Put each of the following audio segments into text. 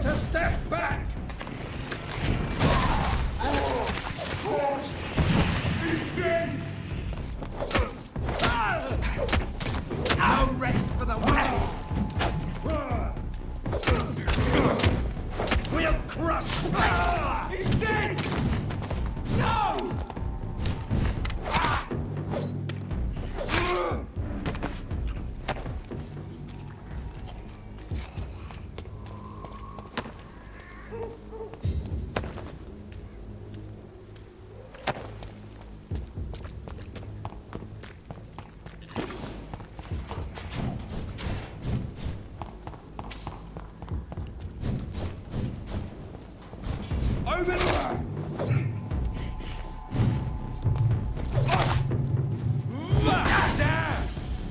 to step back! He's dead! No rest for the wicked! We'll crush! He's dead! No!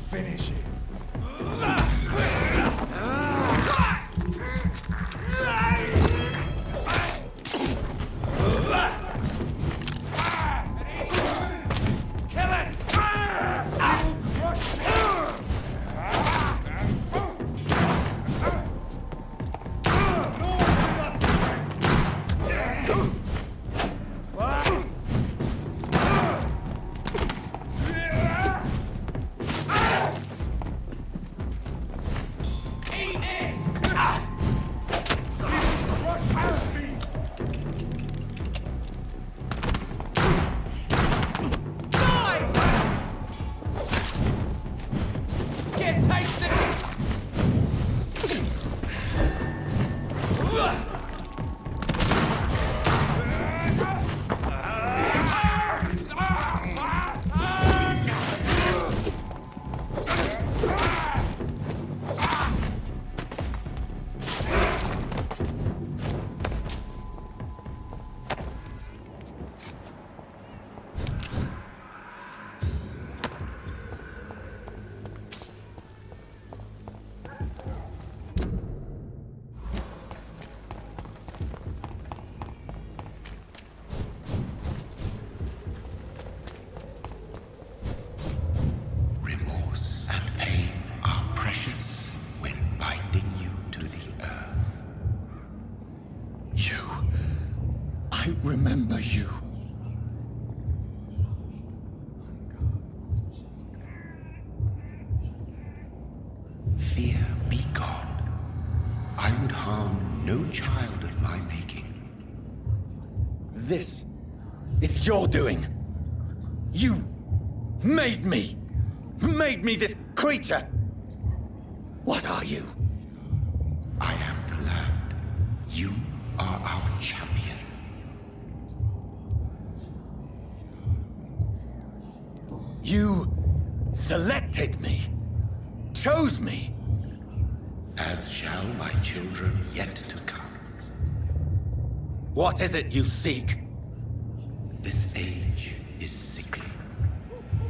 Finish it. Kill it! I'll crush it! Remorse and pain are precious when binding you to the earth. You. I remember you. Fear be gone. I would harm no child of my making. This is your doing. You made me. Made me this creature. What are you? I am the land. You are our champion. You selected me. Chose me. As shall my children yet to come. What is it you seek? This age is sickly.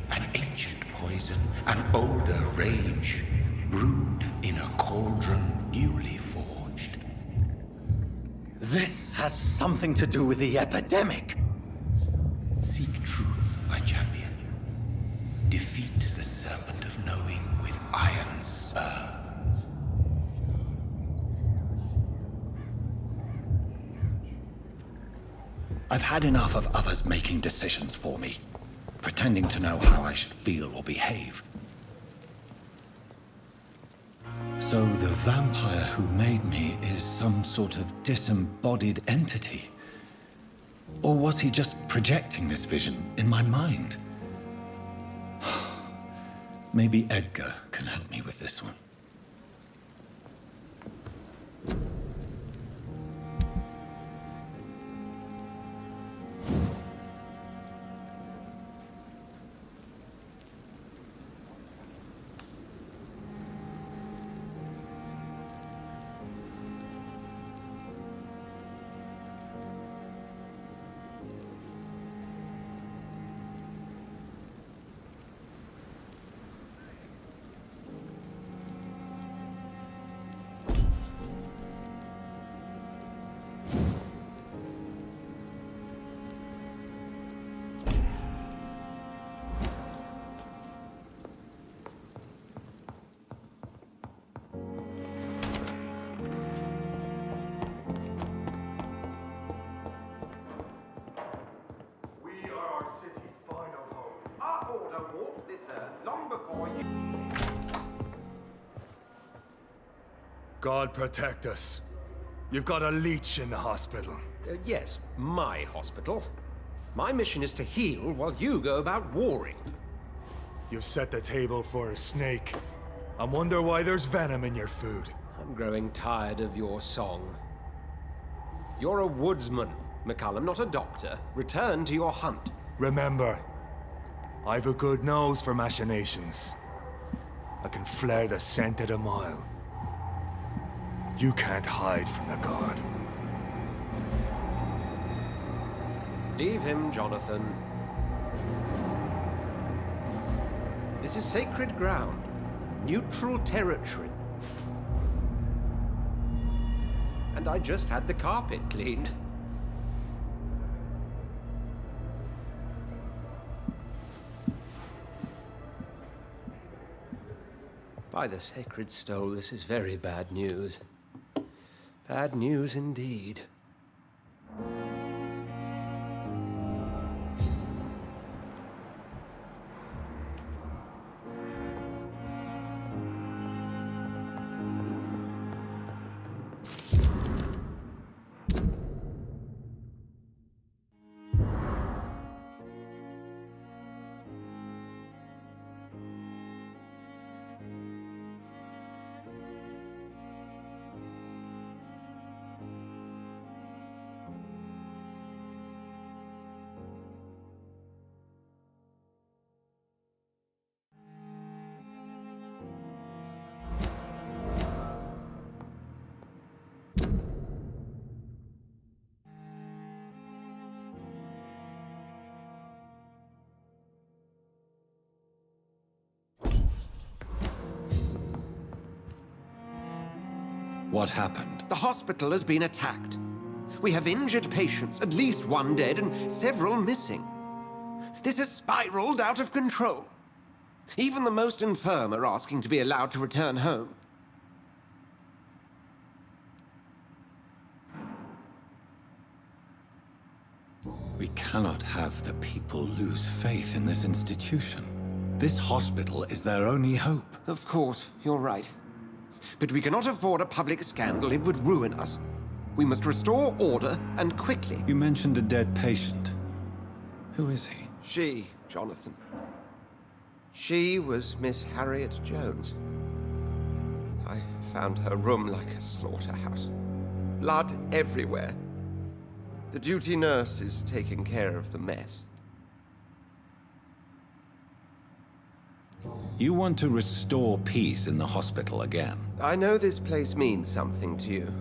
An ancient poison, an older rage, brewed in a cauldron newly forged. This has something to do with the epidemic. Seek truth, my champion. Defeat the serpent of knowing with iron spur. I've had enough of others making decisions for me, pretending to know how I should feel or behave. So the vampire who made me is some sort of disembodied entity? Or was he just projecting this vision in my mind? Maybe Edgar can help me with this one. long before you... God protect us. You've got a leech in the hospital. Yes, my hospital. My mission is to heal while you go about warring. You've set the table for a snake. I wonder why there's venom in your food. I'm growing tired of your song. You're a woodsman, McCullum, not a doctor. Return to your hunt. Remember, I've a good nose for machinations. I can flare the scent at a mile. You can't hide from the god. Leave him, Jonathan. This is sacred ground. Neutral territory. And I just had the carpet cleaned. By the sacred stole, this is very bad news. Bad news indeed. What happened? The hospital has been attacked. We have injured patients, at least one dead and several missing. This has spiraled out of control. Even the most infirm are asking to be allowed to return home. We cannot have the people lose faith in this institution. This hospital is their only hope. Of course, you're right. But we cannot afford a public scandal. It would ruin us. We must restore order, and quickly. You mentioned a dead patient. Who is he? She, Jonathan. She was Miss Harriet Jones. I found her room like a slaughterhouse. Blood everywhere. The duty nurse is taking care of the mess. You want to restore peace in the hospital again? I know this place means something to you.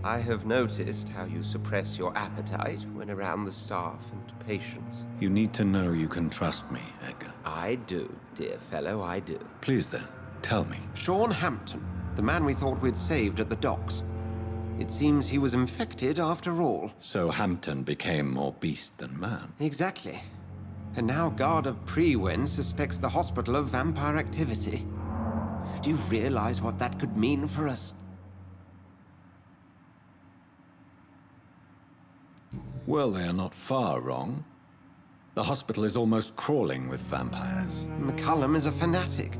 I have noticed how you suppress your appetite when around the staff and patients. You need to know you can trust me, Edgar. I do, dear fellow, I do. Please then, tell me. Sean Hampton, the man we thought we'd saved at the docks. It seems he was infected after all. So Hampton became more beast than man. Exactly. And now Guard of Prewen suspects the hospital of vampire activity. Do you realize what that could mean for us? Well, they are not far wrong. The hospital is almost crawling with vampires. McCullum is a fanatic.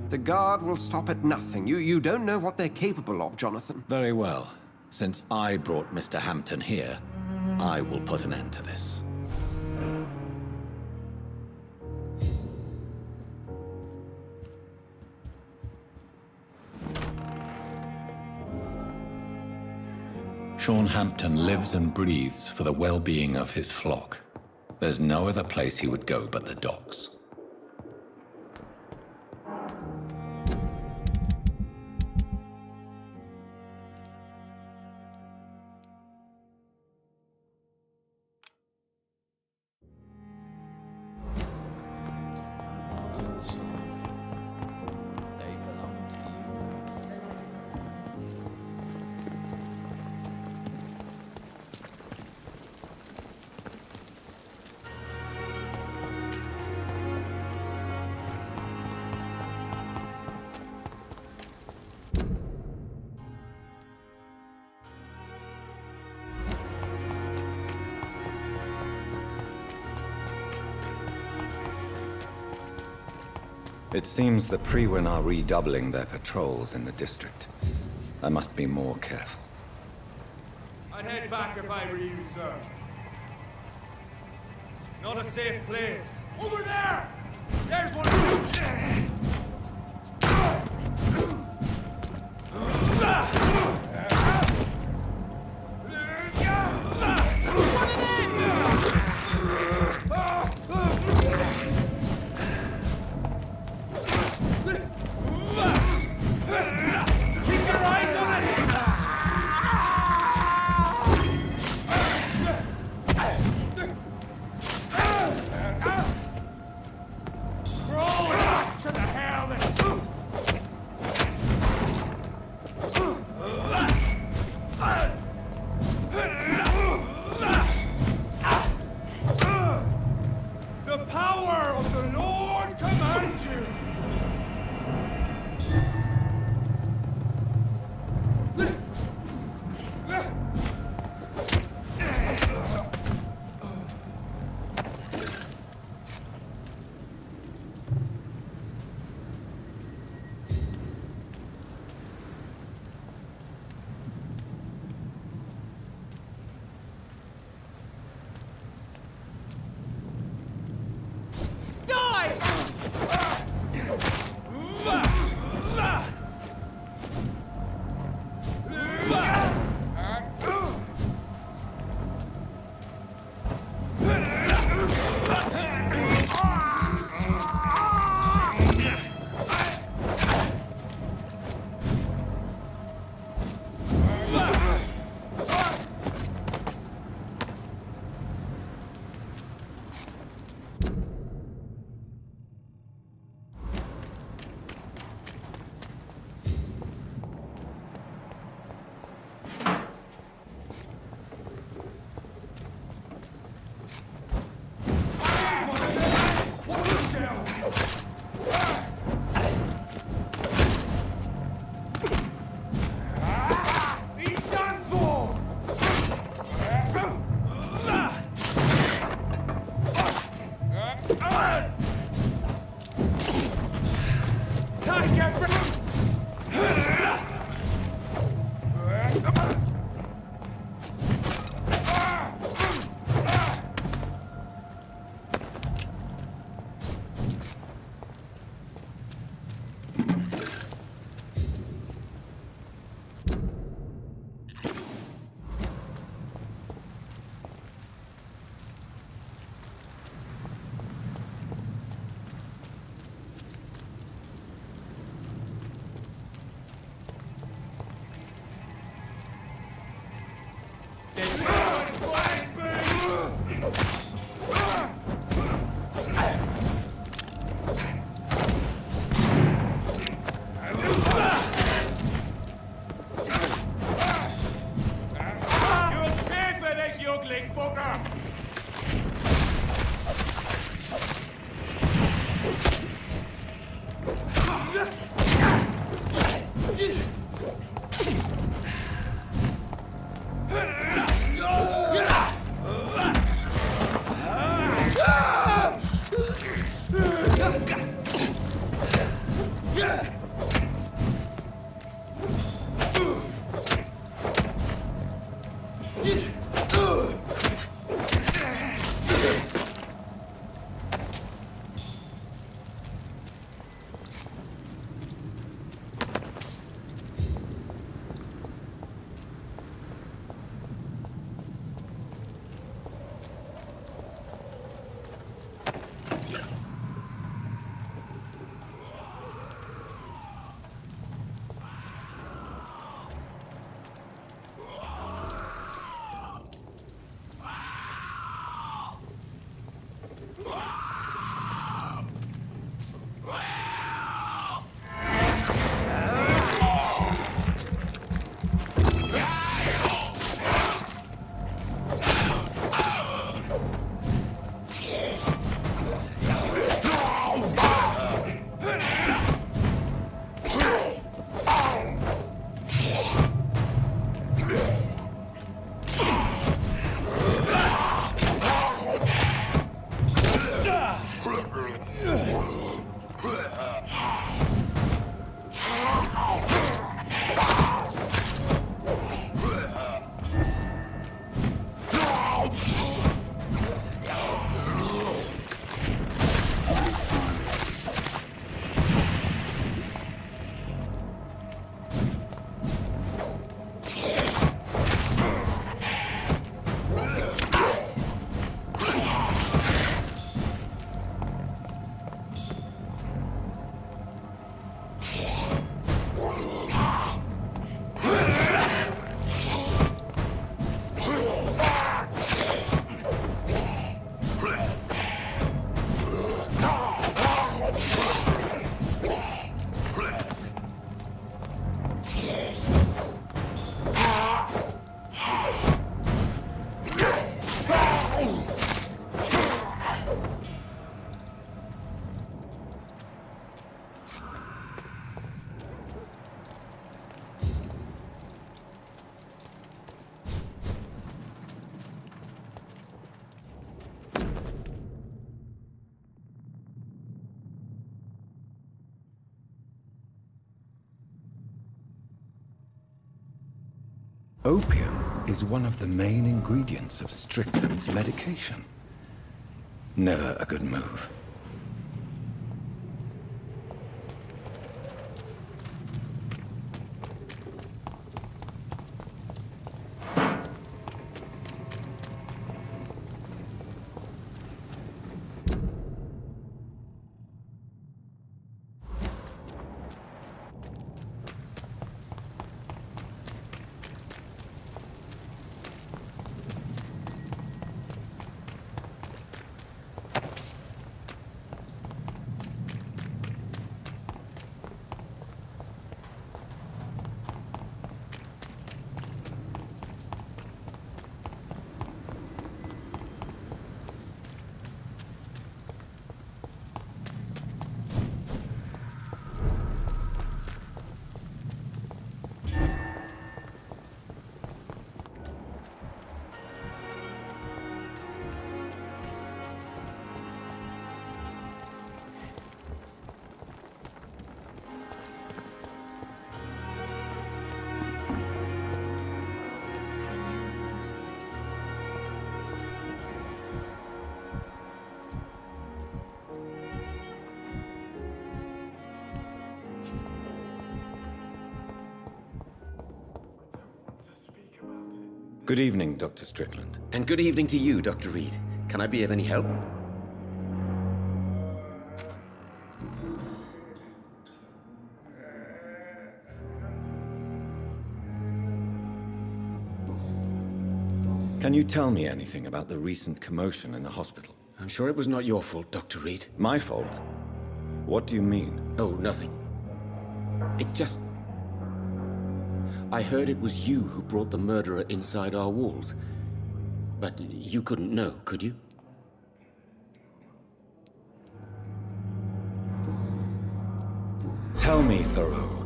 The Guard will stop at nothing. You don't know what they're capable of, Jonathan. Very well. Since I brought Mr. Hampton here, I will put an end to this. Sean Hampton lives and breathes for the well-being of his flock. There's no other place he would go but the docks. It seems the Priwen are redoubling their patrols in the district. I must be more careful. I'd head back if I were you, sir. Not a safe place. Over there! There's one of you! Opium is one of the main ingredients of Strickland's medication. Never a good move. Good evening, Dr. Strickland. And good evening to you, Dr. Reid. Can I be of any help? Can you tell me anything about the recent commotion in the hospital? I'm sure it was not your fault, Dr. Reid. My fault? What do you mean? Oh, nothing. It's just... I heard it was you who brought the murderer inside our walls. But you couldn't know, could you? Tell me, Thoreau,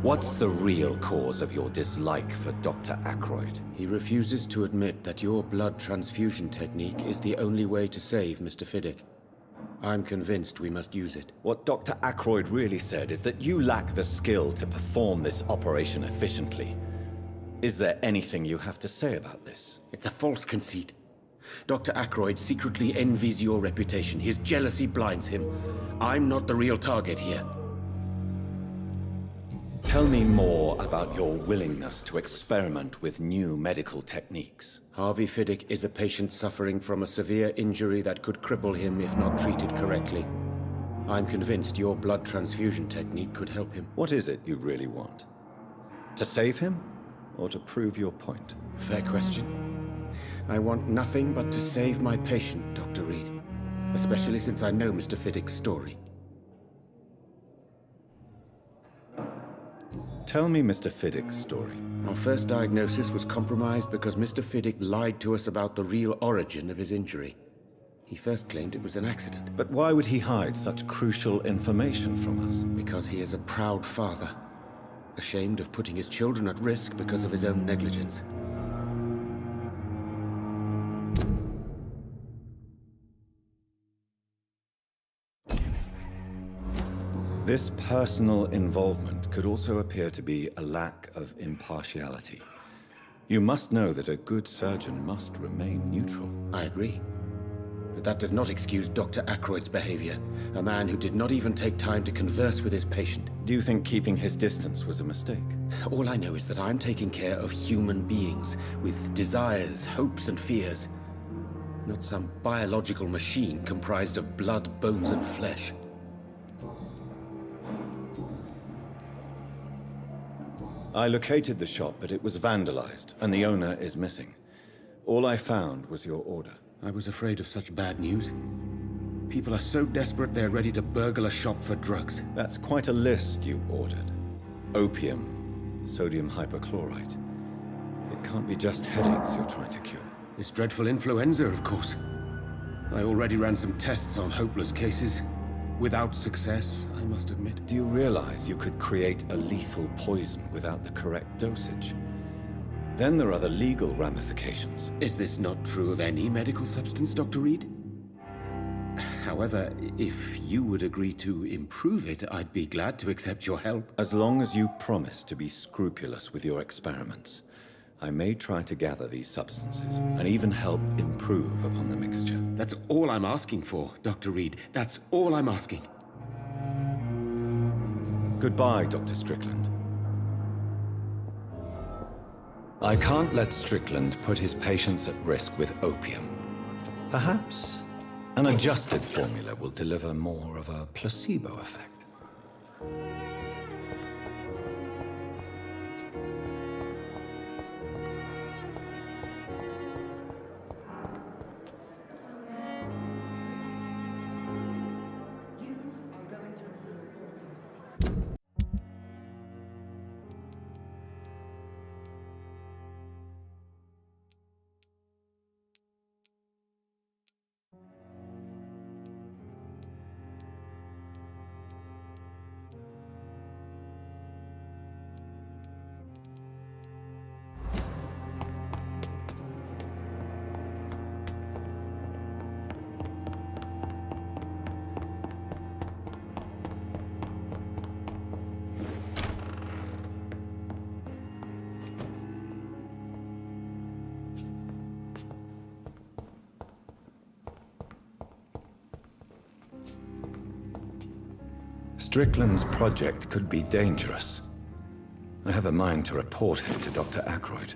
what's the real cause of your dislike for Dr. Ackroyd? He refuses to admit that your blood transfusion technique is the only way to save Mr. Fiddick. I'm convinced we must use it. What Dr. Ackroyd really said is that you lack the skill to perform this operation efficiently. Is there anything you have to say about this? It's a false conceit. Dr. Ackroyd secretly envies your reputation. His jealousy blinds him. I'm not the real target here. Tell me more about your willingness to experiment with new medical techniques. Harvey Fiddick is a patient suffering from a severe injury that could cripple him if not treated correctly. I'm convinced your blood transfusion technique could help him. What is it you really want? To save him, or to prove your point? Fair question. I want nothing but to save my patient, Dr. Reid. Especially since I know Mr. Fiddick's story. Tell me Mr. Fiddick's story. Our first diagnosis was compromised because Mr. Fiddick lied to us about the real origin of his injury. He first claimed it was an accident. But why would he hide such crucial information from us? Because he is a proud father, ashamed of putting his children at risk because of his own negligence. This personal involvement could also appear to be a lack of impartiality. You must know that a good surgeon must remain neutral. I agree. But that does not excuse Dr. Ackroyd's behavior, a man who did not even take time to converse with his patient. Do you think keeping his distance was a mistake? All I know is that I'm taking care of human beings with desires, hopes, and fears. Not some biological machine comprised of blood, bones, and flesh. I located the shop, but it was vandalized, and the owner is missing. All I found was your order. I was afraid of such bad news. People are so desperate they're ready to burgle a shop for drugs. That's quite a list you ordered. Opium, sodium hypochlorite. It can't be just headaches you're trying to cure. This dreadful influenza, of course. I already ran some tests on hopeless cases. Without success, I must admit. Do you realize you could create a lethal poison without the correct dosage? Then there are the legal ramifications. Is this not true of any medical substance, Dr. Reid? However, if you would agree to improve it, I'd be glad to accept your help. As long as you promise to be scrupulous with your experiments. I may try to gather these substances, and even help improve upon the mixture. That's all I'm asking for, Dr. Reid. That's all I'm asking. Goodbye, Dr. Strickland. I can't let Strickland put his patients at risk with opium. Perhaps an adjusted formula will deliver more of a placebo effect. Strickland's project could be dangerous. I have a mind to report it to Dr. Aykroyd.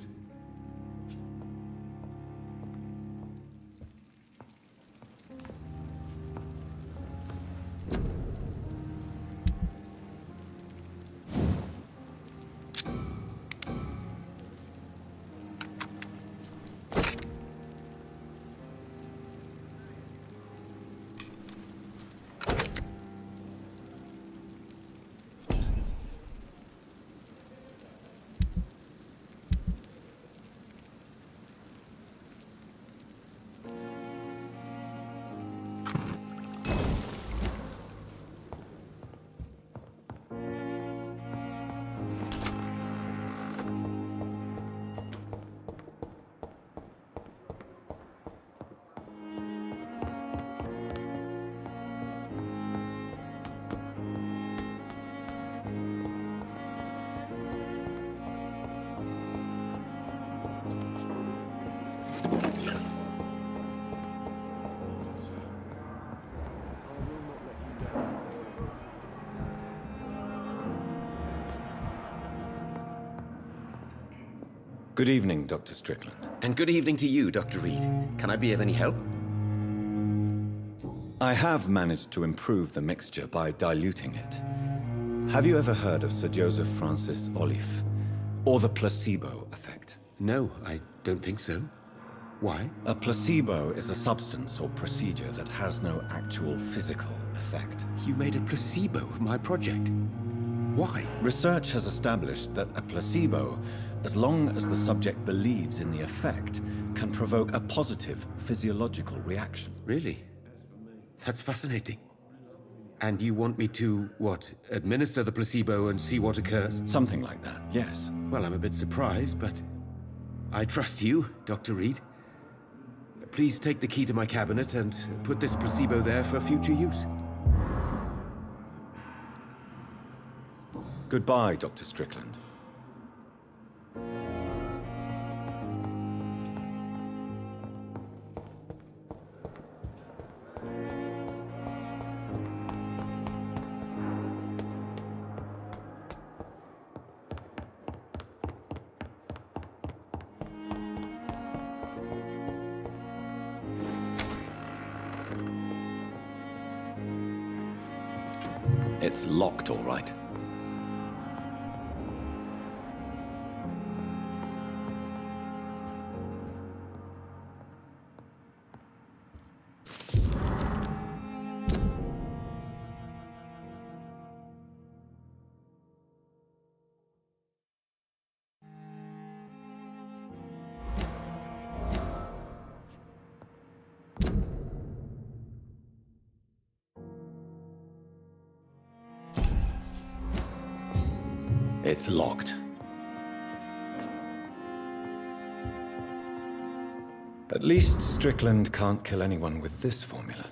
Good evening, Dr. Strickland. And good evening to you, Dr. Reid. Can I be of any help? I have managed to improve the mixture by diluting it. Have you ever heard of Sir Joseph Francis Olive, or the placebo effect? No, I don't think so. Why? A placebo is a substance or procedure that has no actual physical effect. You made a placebo of my project. Why? Research has established that a placebo, as long as the subject believes in the effect, can provoke a positive physiological reaction. Really? That's fascinating. And you want me to, what, administer the placebo and see what occurs? Something like that, yes. Well, I'm a bit surprised, but I trust you, Dr. Reid. Please take the key to my cabinet and put this placebo there for future use. Goodbye, Dr. Strickland. It's locked, all right. It's locked. At least Strickland can't kill anyone with this formula.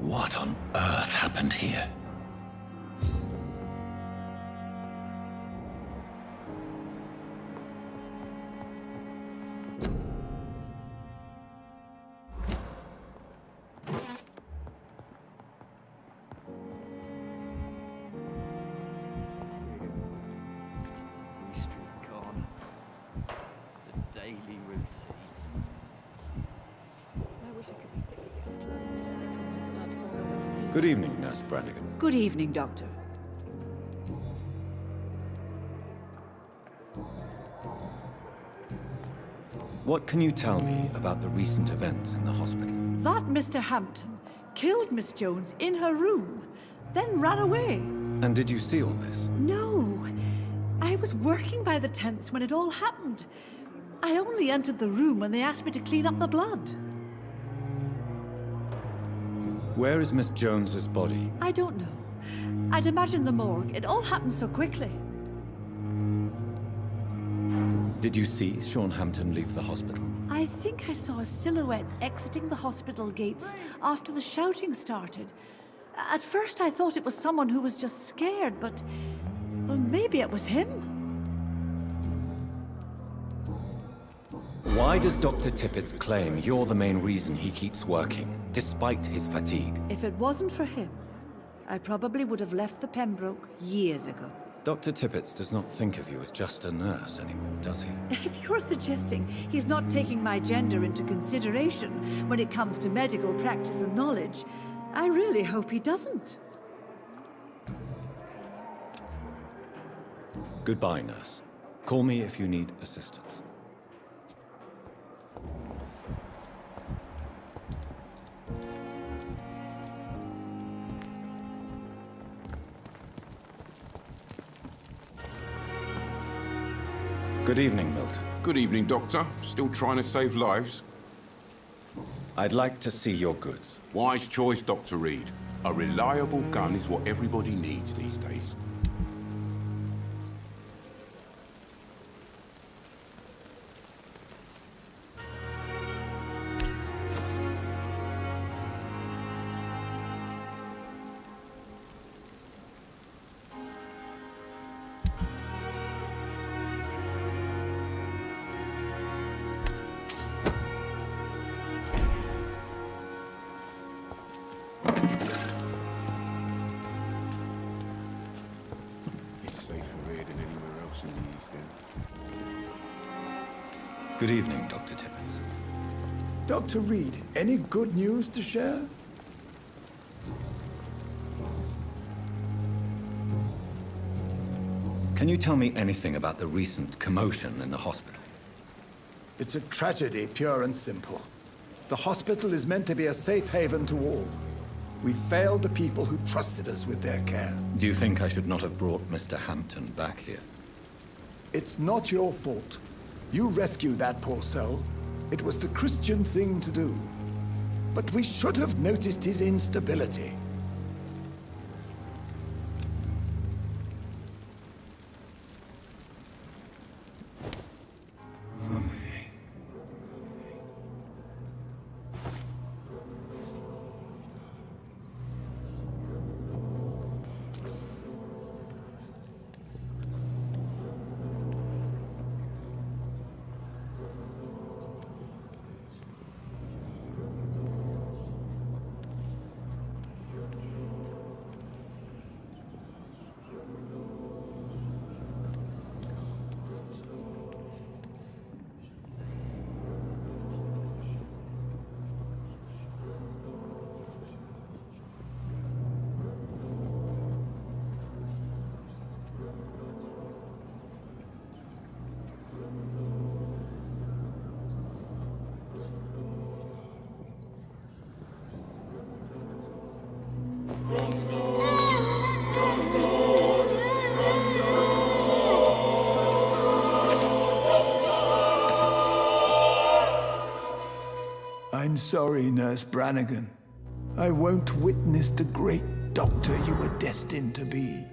What on earth happened here? Good evening, Nurse Brannigan. Good evening, Doctor. What can you tell me about the recent events in the hospital? That Mr. Hampton killed Miss Jones in her room, then ran away. And did you see all this? No. I was working by the tents when it all happened. I only entered the room when they asked me to clean up the blood. Where is Miss Jones's body? I don't know. I'd imagine the morgue. It all happened so quickly. Did you see Sean Hampton leave the hospital? I think I saw a silhouette exiting the hospital gates after the shouting started. At first I thought it was someone who was just scared, but... well, maybe it was him. Why does Dr. Tippett's claim you're the main reason he keeps working, despite his fatigue? If it wasn't for him, I probably would have left the Pembroke years ago. Dr. Tippett does not think of you as just a nurse anymore, does he? If you're suggesting he's not taking my gender into consideration when it comes to medical practice and knowledge, I really hope he doesn't. Goodbye, nurse. Call me if you need assistance. Good evening, Milton. Good evening, Doctor. Still trying to save lives? I'd like to see your goods. Wise choice, Dr. Reid. A reliable gun is what everybody needs these days. Good evening, Dr. Tippett. Dr. Reid, any good news to share? Can you tell me anything about the recent commotion in the hospital? It's a tragedy, pure and simple. The hospital is meant to be a safe haven to all. We failed the people who trusted us with their care. Do you think I should not have brought Mr. Hampton back here? It's not your fault. You rescued that poor soul. It was the Christian thing to do. But we should have noticed his instability. I'm sorry, Nurse Brannigan. I won't witness the great doctor you were destined to be.